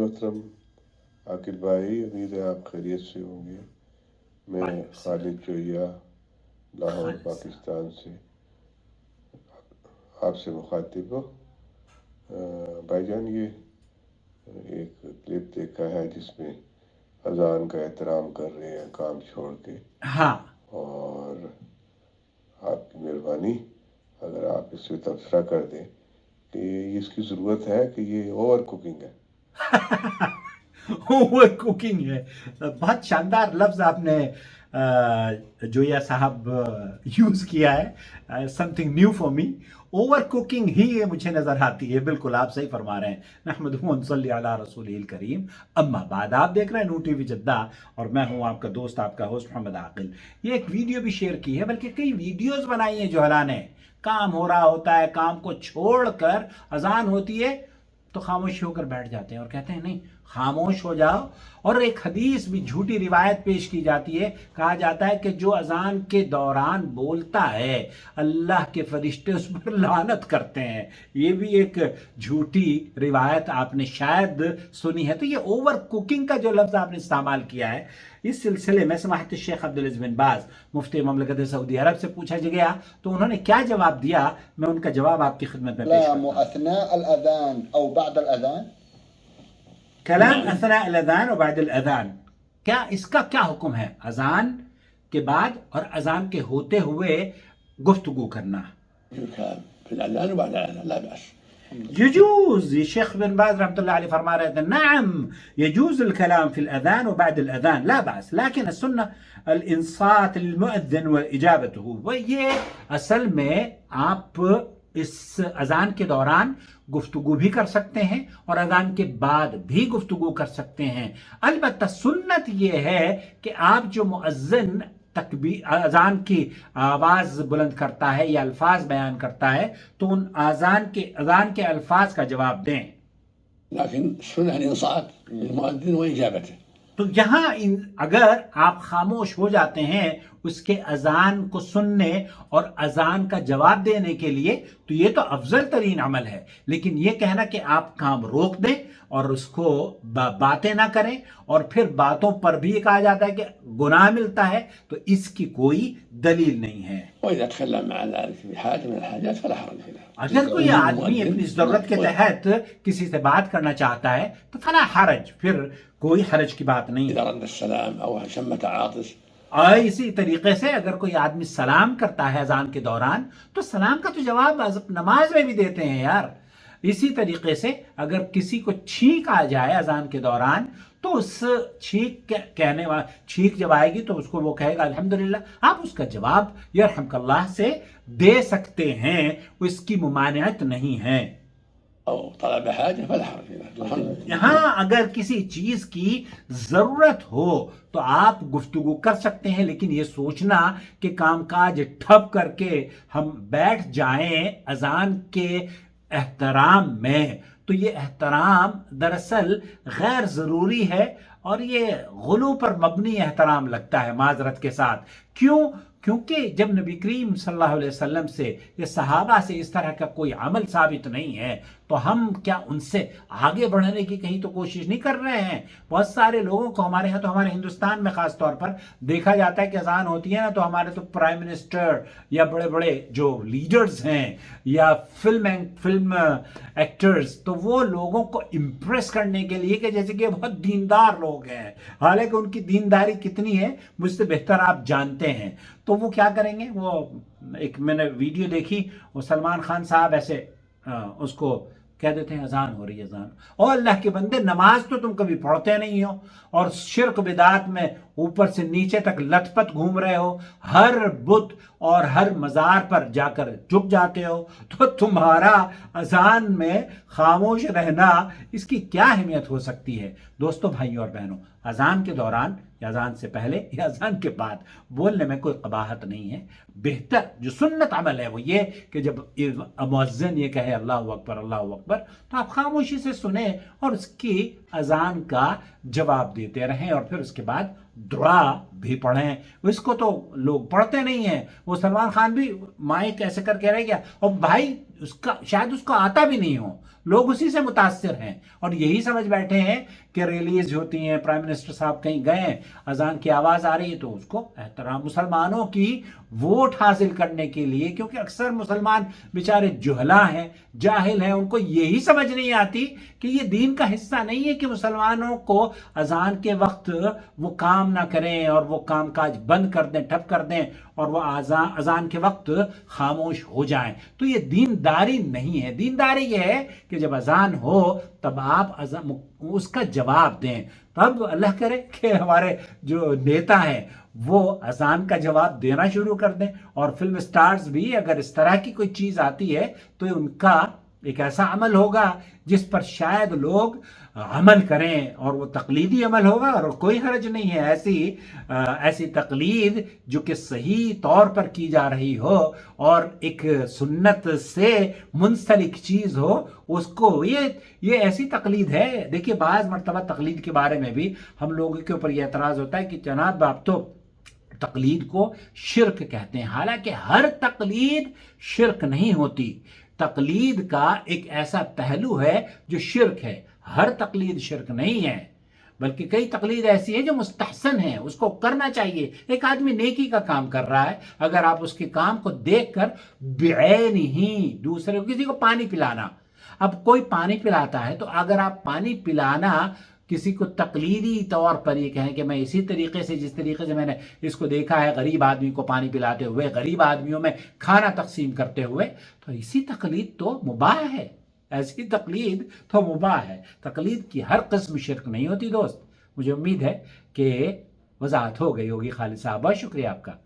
मोहतरम आकिल भाई, उम्मीद है आप खैरियत से होंगे। मैं खालिद जोया लाहौर पाकिस्तान से आपसे मुखातिब हूँ। भाईजान, ये एक क्लिप देखा है जिसमें अजान का एहतराम कर रहे हैं काम छोड़ के। हाँ, और आपकी मेहरबानी अगर आप इस पर तबसरा कर दें कि इसकी ज़रूरत है कि ये ओवर कुकिंग है। ओवर कुकिंग है। बहुत शानदार लफ्ज आपने जोया साहब यूज किया है। Something new for me. Over cooking ही ये मुझे नजर आती है। बिल्कुल आप सही फरमा रहे हैं। नहमदुहु व नसल्ली अला रसूलिल करीम, अम्मा बाद। आप देख रहे हैं नू टीवी जद्दा और मैं हूं आपका दोस्त, आपका होस्ट मोहम्मद आकिल। ये एक वीडियो भी शेयर की है, बल्कि कई वीडियोस बनाई है जोहला ने। काम हो रहा होता है, काम को छोड़कर अजान होती है तो खामोश होकर बैठ जाते हैं और कहते हैं नहीं, खामोश हो जाओ। और एक हदीस भी, झूठी रिवायत पेश की जाती है। कहा जाता है कि जो अजान के दौरान बोलता है अल्लाह के फरिश्ते उस पर लानत करते हैं। ये भी एक झूठी रिवायत आपने शायद सुनी है। तो ये ओवर कुकिंग का जो लफ्ज आपने इस्तेमाल किया है, इस सिलसिले में समाहत शेख अब्दुल अजीज बिन बाज मुफ्ती ममलकत सऊदी अरब से पूछा गया तो उन्होंने क्या जवाब दिया, मैं उनका जवाब आपकी खिदमत में पेश करता हूं। कलाम अथना अल अज़ान और बाद अल अज़ान, क्या इसका क्या हुक्म है? अजान के बाद और अजान के होते हुए गुफ्तगू करना यजूज। शेख बिन बाज रहमतुल्लाह अलैह फरमा रहे थे, नाम यजूज अल कलाम फिल अज़ान व बाद अल अज़ान ला बास, लेकिन सुन्नह अल इंसात लिल मुअद्दिन व इजाबतहु। वो ये असल में आप इस अजान के दौरान गुफ्तगू भी कर सकते हैं और अजान के बाद भी गुफ्तगू कर सकते हैं। अलबत्ता सुन्नत ये है कि आप जो मुअज्जिन तकबीर अजान की आवाज बुलंद करता है या अल्फाज बयान करता है तो उन अजान के अल्फाज का जवाब दें। लेकिन सुन्नह इंसात लिल मुअद्दिन व इजाबतहु, तो यहाँ अगर आप खामोश हो जाते हैं उसके अजान को सुनने और अजान का जवाब देने के लिए, तो ये तो अफजल तरीन अमल है। लेकिन ये कहना कि आप काम रोक दें और उसको बातें ना करें और फिर बातों पर भी कहा जाता है कि गुनाह मिलता है, तो इसकी कोई दलील नहीं है। अगर कोई आदमी अपनी जरूरत के तहत किसी से बात करना चाहता है तो फला हरज, फिर कोई हरज की बात नहीं है। और इसी तरीके से अगर कोई आदमी सलाम करता है अजान के दौरान तो सलाम का तो जवाब नमाज में भी देते हैं यार। इसी तरीके से अगर किसी को छींक आ जाए अजान के दौरान तो उस छींक जब आएगी तो उसको वो कहेगा अल्हम्दुलिल्लाह, आप उसका जवाब यरहमकल्लाह से दे सकते हैं, उसकी मुमानियत नहीं है। यहाँ अगर किसी चीज की जरूरत हो तो आप गुफ्तगू कर सकते हैं, लेकिन ये सोचना कि कामकाज ठप करके हम बैठ जाएं अजान के एहतराम में, तो ये एहतराम दरअसल गैर ज़रूरी है और ये गुलू पर मबनी एहतराम लगता है माजरत के साथ। क्यों? क्योंकि जब नबी करीम सल्लल्लाहु अलैहि वसल्लम से या सहाबा से इस तरह का कोई अमल साबित नहीं है तो हम क्या उनसे आगे बढ़ने की कहीं तो कोशिश नहीं कर रहे हैं? बहुत सारे लोगों को हमारे यहाँ, तो हमारे हिंदुस्तान में खास तौर पर देखा जाता है कि अजान होती है ना तो हमारे तो प्राइम मिनिस्टर या बड़े बड़े जो लीडर्स हैं या फिल्म एक्टर्स, तो वो लोगों को इम्प्रेस करने के लिए कि जैसे कि बहुत दीनदार लोग हैं, हालांकि उनकी दीनदारी कितनी है मुझसे बेहतर आप जानते हैं, तो वो क्या करेंगे? वो एक मैंने वीडियो देखी, वो सलमान खान साहब ऐसे उसको कह देते हैं अजान हो रही है, अजान। और अल्लाह के बंदे, नमाज तो तुम कभी पढ़ते नहीं हो और शिर्क बिदात में ऊपर से नीचे तक लथपथ घूम रहे हो, हर बुत और हर मज़ार पर जाकर झुक जाते हो, तो तुम्हारा अजान में खामोश रहना, इसकी क्या अहमियत हो सकती है? दोस्तों, भाइयों और बहनों, अजान के दौरान या अजान से पहले या अजान के बाद बोलने में कोई कबाहत नहीं है। बेहतर जो सुन्नत अमल है वो ये कि जब मुअज्जिन ये कहे अल्लाहु अकबर, तो आप खामोशी से सुने और उसकी अजान का जवाब देते रहें और फिर उसके बाद दुआ भी पढ़ें। इसको तो लोग पढ़ते नहीं हैं। वो सलमान खान भी माइक ऐसे करके रह गया, और भाई उसका शायद उसको आता भी नहीं हो, लोग उसी से मुतासिर हैं और यही समझ बैठे हैं कि रिलीज होती हैं, प्राइम मिनिस्टर साहब कहीं गए, अजान की आवाज आ रही है तो उसको एहतराम। मुसलमानों की वोट हासिल करने के लिए, क्योंकि अक्सर मुसलमान बेचारे जुहला हैं, जाहिल हैं, उनको यही समझ नहीं आती कि ये दीन का हिस्सा नहीं है कि मुसलमानों को अजान के वक्त वो काम ना करें और वो काम काज बंद कर दें, ठप कर दें, और वो अजान के वक्त खामोश हो जाएं। तो ये दीनदारी नहीं है। दीनदारी ये है कि जब अजान हो तब आप उसका जवाब दें। तब अल्लाह करे कि हमारे जो नेता हैं वो अजान का जवाब देना शुरू कर दें, और फिल्म स्टार्स भी अगर इस तरह की कोई चीज आती है तो उनका एक ऐसा अमल होगा जिस पर शायद लोग अमल करें, और वो तकलीदी अमल होगा और कोई हर्ज नहीं है। ऐसी तकलीद जो कि सही तौर पर की जा रही हो और एक सुन्नत से मुंसलिक चीज हो, उसको ये ऐसी तकलीद है। देखिए, बाज़ मरतबा तकलीद के बारे में भी हम लोगों के ऊपर यह एतराज होता है कि जनाब आप तो तकलीद को शिर्क कहते हैं। हालांकि हर तकलीद शिर्क नहीं होती। तकलीद का एक ऐसा पहलू है जो शिर्क है, हर तकलीद शिर्क नहीं है, बल्कि कई तकलीद ऐसी है जो मुस्तहसन है, उसको करना चाहिए। एक आदमी नेकी का काम कर रहा है, अगर आप उसके काम को देखकर बेऐन ही दूसरे को, किसी को पानी पिलाना, अब कोई पानी पिलाता है तो अगर आप पानी पिलाना किसी को तकलीदी तौर पर ये कहें कि मैं इसी तरीके से, जिस तरीके से मैंने इसको देखा है गरीब आदमी को पानी पिलाते हुए, गरीब आदमियों में खाना तकसीम करते हुए, तो इसी तकलीद तो मुबाह है, ऐसी तकलीद तो मुबाह है। तकलीद की हर किस्म शिर्क नहीं होती दोस्त। मुझे उम्मीद है कि वजाहत हो गई होगी खालिद साहब। बहुत शुक्रिया आपका।